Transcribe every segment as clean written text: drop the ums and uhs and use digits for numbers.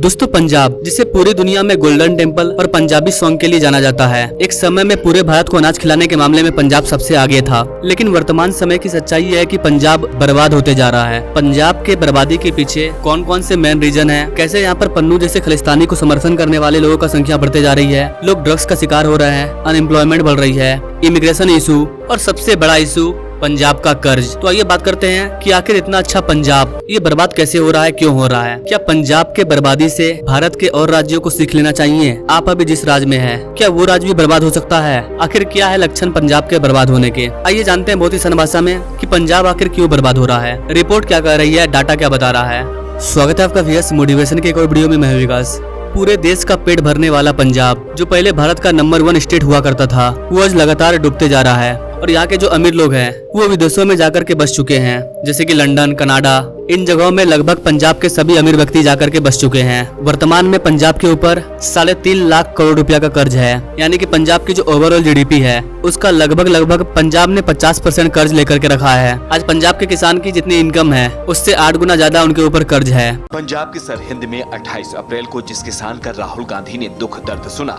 दोस्तों पंजाब, जिसे पूरी दुनिया में गोल्डन टेम्पल और पंजाबी सॉन्ग के लिए जाना जाता है, एक समय में पूरे भारत को अनाज खिलाने के मामले में पंजाब सबसे आगे था। लेकिन वर्तमान समय की सच्चाई है कि पंजाब बर्बाद होते जा रहा है। पंजाब के बर्बादी के पीछे कौन कौन से मेन रीजन है, कैसे यहाँ पर पन्नू जैसे खालिस्तानी को समर्थन करने वाले लोगों का संख्या बढ़ते जा रही है, लोग ड्रग्स का शिकार हो रहे हैं, अनएम्प्लॉयमेंट बढ़ रही है, इमिग्रेशन इशू और सबसे बड़ा इशू पंजाब का कर्ज। तो आइए बात करते हैं कि आखिर इतना अच्छा पंजाब ये बर्बाद कैसे हो रहा है, क्यों हो रहा है। क्या पंजाब के बर्बादी से भारत के और राज्यों को सीख लेना चाहिए? आप अभी जिस राज्य में हैं, क्या वो राज्य भी बर्बाद हो सकता है? आखिर क्या है लक्षण पंजाब के बर्बाद होने के? आइए जानते हैं बहुत ही सरल भाषा में कि पंजाब आखिर क्यों बर्बाद हो रहा है, रिपोर्ट क्या कह रही है, डाटा क्या बता रहा है। स्वागत है आपका VS मोटिवेशन के एक और वीडियो में। मैं विकास। पूरे देश का पेट भरने वाला पंजाब, जो पहले भारत का नंबर 1 स्टेट हुआ करता था, वो आज लगातार डूबते जा रहा है। और यहाँ के जो अमीर लोग हैं वो विदेशों में जाकर के बस चुके हैं, जैसे कि लंदन, कनाडा। इन जगहों में लगभग पंजाब के सभी अमीर व्यक्ति जाकर के बस चुके हैं। वर्तमान में पंजाब के ऊपर 3.5 लाख करोड़ रुपया का कर्ज है, यानी कि पंजाब की जो ओवरऑल GDP है उसका लगभग पंजाब ने 50% कर्ज लेकर के रखा है। आज पंजाब के किसान की जितनी इनकम है उससे 8 गुना ज्यादा उनके ऊपर कर्ज है। पंजाब के सरहिंद में 28 अप्रैल को जिस किसान का राहुल गांधी ने दुख दर्द सुना,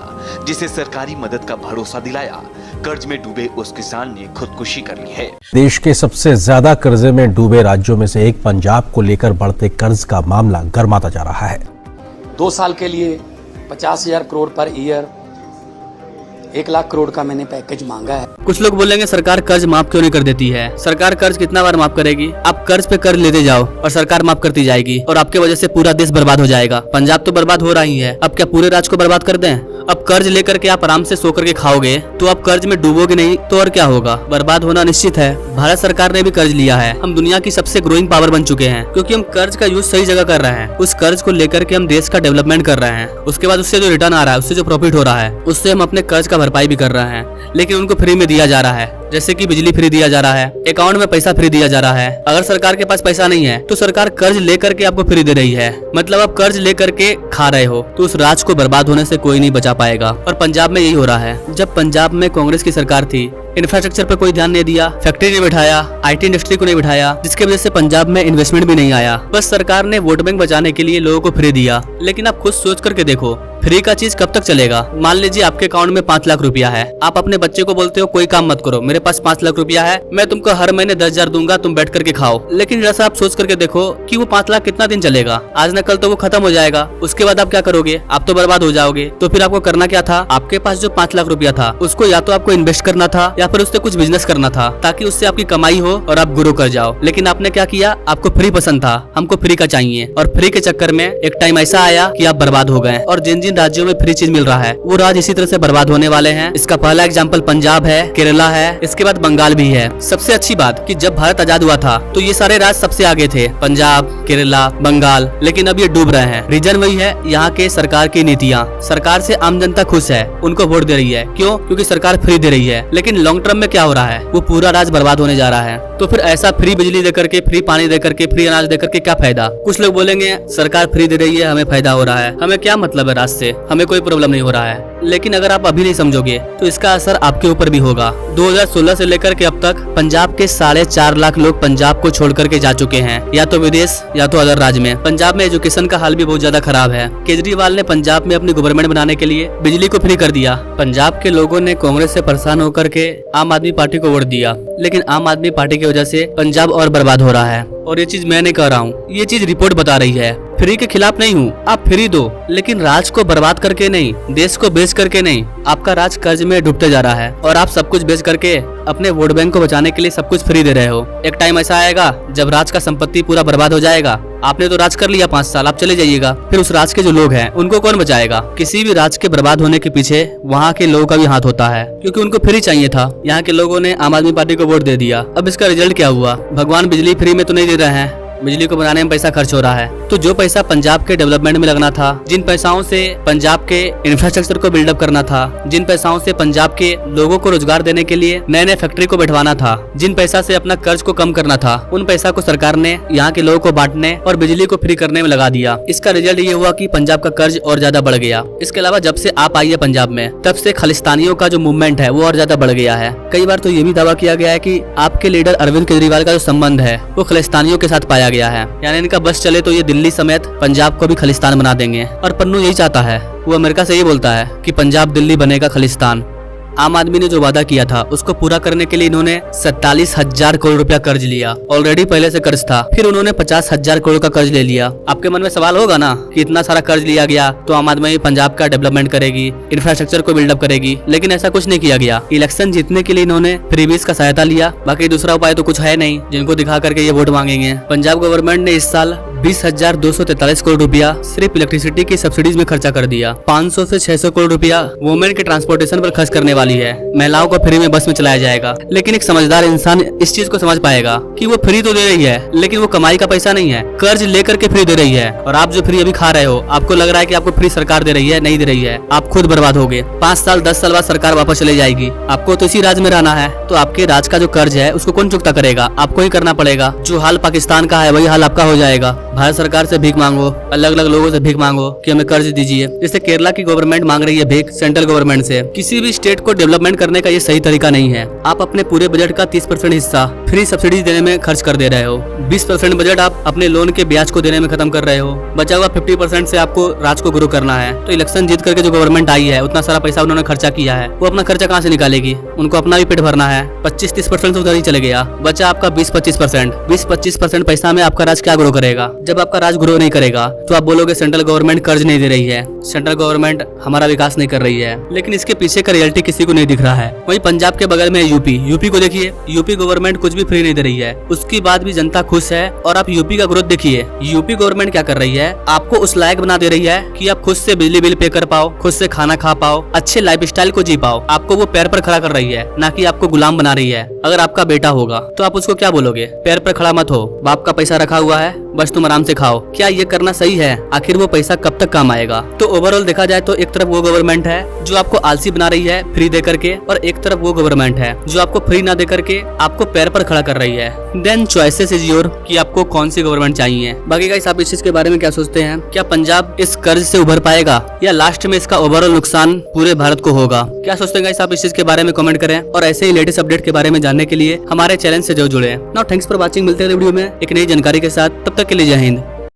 जिसे सरकारी मदद का भरोसा दिलाया, कर्ज में डूबे उस किसान ने खुदकुशी कर ली है। देश के सबसे ज्यादा कर्जे में डूबे राज्यों में से एक पंजाब को लेकर बढ़ते कर्ज का मामला गर्माता जा रहा है। 2 साल के लिए 50,000 करोड़ पर ईयर 1 लाख करोड़ का मैंने पैकेज मांगा है। कुछ लोग बोलेंगे सरकार कर्ज माफ क्यों नहीं कर देती है, सरकार कर्ज कितना बार माफ करेगी? आप कर्ज पे कर्ज लेते जाओ और सरकार माफ करती जाएगी और आपके वजह से पूरा देश बर्बाद हो जाएगा। पंजाब तो बर्बाद हो रहा ही है, अब क्या पूरे राज्य को बर्बाद कर दें? अब कर्ज लेकर के आप आराम से सो करके खाओगे तो आप कर्ज में डूबोगे नहीं तो और क्या होगा? बर्बाद होना निश्चित है। भारत सरकार ने भी कर्ज लिया है। हम दुनिया की सबसे ग्रोइंग पावर बन चुके हैं क्योंकि हम कर्ज का यूज सही जगह कर रहे हैं। उस कर्ज को लेकर के हम देश का डेवलपमेंट कर रहे हैं। उसके बाद उससे जो रिटर्न आ रहा है, उससे जो प्रॉफिट हो रहा है, उससे हम अपने कर्ज का भरपाई भी कर रहे हैं। लेकिन उनको फ्री में दिया जा रहा है, जैसे कि बिजली फ्री दिया जा रहा है, अकाउंट में पैसा फ्री दिया जा रहा है। अगर सरकार के पास पैसा नहीं है तो सरकार कर्ज लेकर के आपको फ्री दे रही है, मतलब आप कर्ज लेकर के खा रहे हो। तो उस राज्य को बर्बाद होने से कोई नहीं बचा पाएगा और पंजाब में यही हो रहा है। जब पंजाब में कांग्रेस की सरकार थी, इंफ्रास्ट्रक्चर पर कोई ध्यान नहीं दिया, फैक्ट्री नहीं बिठाया, IT इंडस्ट्री को नहीं बिठाया, जिसकी वजह से पंजाब में इन्वेस्टमेंट भी नहीं आया। बस सरकार ने वोट बैंक बचाने के लिए लोगों को फ्री दिया। लेकिन आप खुद सोच करके देखो, फ्री का चीज कब तक चलेगा? मान लीजिए आपके अकाउंट में 5 लाख रुपया है, आप अपने बच्चे को बोलते हो कोई काम मत करो, मेरे पास 5 लाख रुपया है, मैं तुमको हर महीने 10,000 दूंगा, तुम बैठ करके खाओ। लेकिन जैसा आप सोच करके देखो कि वो 5 लाख कितना दिन चलेगा? आज न कल तो वो खत्म हो जाएगा। उसके बाद आप क्या करोगे? आप तो बर्बाद हो जाओगे। तो फिर आपको करना क्या था? आपके पास जो 5 लाख रुपया था उसको या तो आपको इन्वेस्ट करना था या फिर उससे कुछ बिजनेस करना था, ताकि उससे आपकी कमाई हो और आप ग्रो कर जाओ। लेकिन आपने क्या किया? आपको फ्री पसंद था, हमको फ्री का चाहिए, और फ्री के चक्कर में एक टाइम ऐसा आया कि आप बर्बाद हो गए। और जिन जिन राज्यों में फ्री चीज मिल रहा है वो राज्य इसी तरह से बर्बाद होने वाले हैं। इसका पहला एग्जाम्पल पंजाब है, केरला है, इसके बाद बंगाल भी है। सबसे अच्छी बात कि जब भारत आजाद हुआ था तो ये सारे राज्य सबसे आगे थे, पंजाब, केरला, बंगाल। लेकिन अब ये डूब रहे हैं। रीजन वही है, यहाँ के सरकार की नीतियाँ। सरकार से आम जनता खुश है, उनको वोट दे रही है। क्यों? क्योंकि सरकार फ्री दे रही है। लेकिन लॉन्ग टर्म में क्या हो रहा है? वो पूरा राज्य बर्बाद होने जा रहा है। तो फिर ऐसा फ्री बिजली देकर के, फ्री पानी देकर के, फ्री अनाज देकर के क्या फायदा? कुछ लोग बोलेंगे सरकार फ्री दे रही है, हमें फायदा हो रहा है, हमें क्या मतलब है राज्य से, हमें कोई प्रॉब्लम नहीं हो रहा है। लेकिन अगर आप अभी नहीं समझोगे तो इसका असर आपके ऊपर भी होगा। 2016 से लेकर के अब तक पंजाब के 4.5 लाख लोग पंजाब को छोड़ करके जा चुके हैं, या तो विदेश या तो अदर राज्य में। पंजाब में एजुकेशन का हाल भी बहुत ज्यादा खराब है। केजरीवाल ने पंजाब में अपनी गवर्नमेंट बनाने के लिए बिजली को फ्री कर दिया। पंजाब के लोगों ने कांग्रेस से परेशान होकर के आम आदमी पार्टी को वोट दिया, लेकिन आम आदमी पार्टी की वजह से पंजाब और बर्बाद हो रहा है। और ये चीज मैं नहीं कह रहा हूँ, ये चीज रिपोर्ट बता रही है। फ्री के खिलाफ नहीं हूँ, आप फ्री दो, लेकिन राज को बर्बाद करके नहीं, देश को बेच करके नहीं। आपका राज कर्ज में डूबते जा रहा है और आप सब कुछ बेच करके अपने वोट बैंक को बचाने के लिए सब कुछ फ्री दे रहे हो। एक टाइम ऐसा आएगा जब राज का संपत्ति पूरा बर्बाद हो जाएगा। आपने तो राज कर लिया 5 साल, आप चले जाइएगा, फिर उस राज के जो लोग हैं उनको कौन बचाएगा? किसी भी राज के बर्बाद होने के पीछे वहाँ के लोगों का भी हाथ होता है, क्योंकि उनको फ्री चाहिए था। यहाँ के लोगों ने आम आदमी पार्टी को वोट दे दिया। अब इसका रिजल्ट क्या हुआ? भगवान बिजली फ्री में तो नहीं दे रहे हैं, बिजली को बनाने में पैसा खर्च हो रहा है। तो जो पैसा पंजाब के डेवलपमेंट में लगना था, जिन पैसाओं से पंजाब के इंफ्रास्ट्रक्चर को बिल्डअप करना था, जिन पैसाओं से पंजाब के लोगों को रोजगार देने के लिए नए नए फैक्ट्री को बैठवाना था, जिन पैसा से अपना कर्ज को कम करना था, उन पैसा को सरकार ने यहाँ के लोगों को बांटने और बिजली को फ्री करने में लगा दिया। इसका रिजल्ट ये हुआ कि पंजाब का कर्ज और ज्यादा बढ़ गया। इसके अलावा जब से आप आई है पंजाब में, तब से खालिस्तानियों का जो मूवमेंट है वो और ज्यादा बढ़ गया है। कई बार तो ये भी दावा किया गया है कि आपके लीडर अरविंद केजरीवाल का जो संबंध है वो खालिस्तानियों के साथ पाया लाया गया है, यानी इनका बस चले तो ये दिल्ली समेत पंजाब को भी खलिस्तान बना देंगे। और पन्नू यही चाहता है, वो अमेरिका से ये बोलता है कि पंजाब दिल्ली बनेगा खलिस्तान। आम आदमी ने जो वादा किया था उसको पूरा करने के लिए इन्होंने 47,000 करोड़ रुपया कर्ज लिया। ऑलरेडी पहले से कर्ज था, फिर उन्होंने 50,000 करोड़ का कर्ज ले लिया। आपके मन में सवाल होगा ना कि इतना सारा कर्ज लिया गया तो आम आदमी पंजाब का डेवलपमेंट करेगी, इंफ्रास्ट्रक्चर को बिल्डअप करेगी, लेकिन ऐसा कुछ नहीं किया गया। इलेक्शन जीतने के लिए इन्होंने फ्रीबीज का सहायता लिया, बाकी दूसरा उपाय तो कुछ है नहीं जिनको दिखा करके ये वोट मांगेंगे। पंजाब गवर्नमेंट ने इस साल 20,243 करोड़ रुपया सिर्फ इलेक्ट्रिसिटी की सब्सिडीज में खर्चा कर दिया। 500 से 600 करोड़ रुपया वुमेन के ट्रांसपोर्टेशन पर खर्च करने वाली है। महिलाओं को फ्री में बस में चलाया जाएगा। लेकिन एक समझदार इंसान इस चीज को समझ पाएगा कि वो फ्री तो दे रही है, लेकिन वो कमाई का पैसा नहीं है, कर्ज लेकर के फ्री दे रही है। और आप जो फ्री अभी खा रहे हो, आपको लग रहा है कि आपको फ्री सरकार दे रही है, नहीं दे रही है। आप खुद बर्बाद होगे। 5 साल 10 साल बाद सरकार वापस चले जाएगी। आपको तो इसी राज में रहना है, तो आपके राज का जो कर्ज है उसको कौन चुकता करेगा? आपको ही करना पड़ेगा। जो हाल पाकिस्तान का है वही हाल आपका हो जाएगा। भारत सरकार से भीख मांगो, अलग अलग लोगों से भीख मांगो कि हमें कर्ज दीजिए। जैसे केरला की गवर्नमेंट मांग रही है भीख सेंट्रल गवर्नमेंट से। किसी भी स्टेट को डेवलपमेंट करने का ये सही तरीका नहीं है। आप अपने पूरे बजट का 30% हिस्सा फ्री सब्सिडी देने में खर्च कर दे रहे हो। 20% बजट आप अपने लोन के ब्याज को देने में खत्म कर रहे हो। बचा हुआ 50% से आपको राज को ग्रो करना है। तो इलेक्शन जीत करके जो गवर्नमेंट आई है, उतना सारा पैसा उन्होंने खर्चा किया है, वो अपना खर्चा कहाँ से निकालेगी? उनको अपना भी पेट भरना है। 25-30% तो उधर ही चले गया। बचा आपका 20-25%। 20-25% पैसा में आपका राज क्या ग्रो करेगा? जब आपका राज ग्रो नहीं करेगा तो आप बोलोगे सेंट्रल गवर्नमेंट कर्ज नहीं दे रही है, सेंट्रल गवर्नमेंट हमारा विकास नहीं कर रही है। लेकिन इसके पीछे का रियलिटी किसी को नहीं दिख रहा है। वही पंजाब के बगल में यूपी को देखिए, यूपी गवर्नमेंट कुछ भी फ्री नहीं दे रही है, उसके बाद भी जनता खुश है। और आप यूपी का ग्रोथ देखिए, यूपी गवर्नमेंट क्या कर रही है? आपको उस लायक बना दे रही है कि आप खुद से बिजली बिल पे कर पाओ, खुद से खाना खा पाओ, अच्छे लाइफस्टाइल को जी पाओ। आपको वो पैर पर खड़ा कर रही है, ना कि आपको गुलाम बना रही है। अगर आपका बेटा होगा तो आप उसको क्या बोलोगे? पैर पर खड़ा मत हो, बाप का पैसा रखा हुआ है, बस तुम आराम से खाओ। क्या ये करना सही है? आखिर वो पैसा कब तक काम आएगा? तो ओवरऑल देखा जाए तो एक तरफ वो गवर्नमेंट है जो आपको आलसी बना रही है फ्री दे करके, और एक तरफ वो गवर्नमेंट है जो आपको फ्री ना दे करके आपको पैर पर खड़ा कर रही है। देन चॉइसेस इज योर कि आपको कौन सी गवर्नमेंट चाहिए। बाकी गाइस, आप इस चीज के बारे में क्या सोचते हैं? क्या पंजाब इस कर्ज से उभर पाएगा या लास्ट में इसका ओवरऑल नुकसान पूरे भारत को होगा? क्या सोचते हैं गाइस? आप इस चीज के बारे में कमेंट करें और ऐसे ही लेटेस्ट अपडेट के बारे में जानने के लिए हमारे चैनल से जरूर जुड़े। Now thanks for watching. मिलते हैं वीडियो में एक नई जानकारी के साथ, तब तक के लिए जय हिंद।